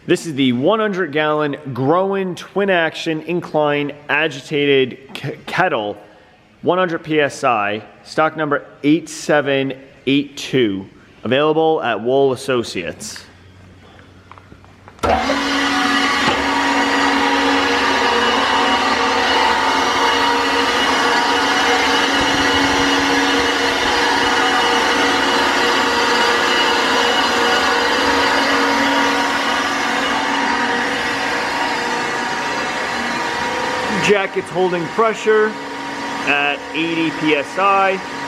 This is the 100-gallon Groen Twin Action Incline Agitated Kettle, 100 PSI, stock number 8782, available at Wohl Associates. Jacket's holding pressure at 80 PSI.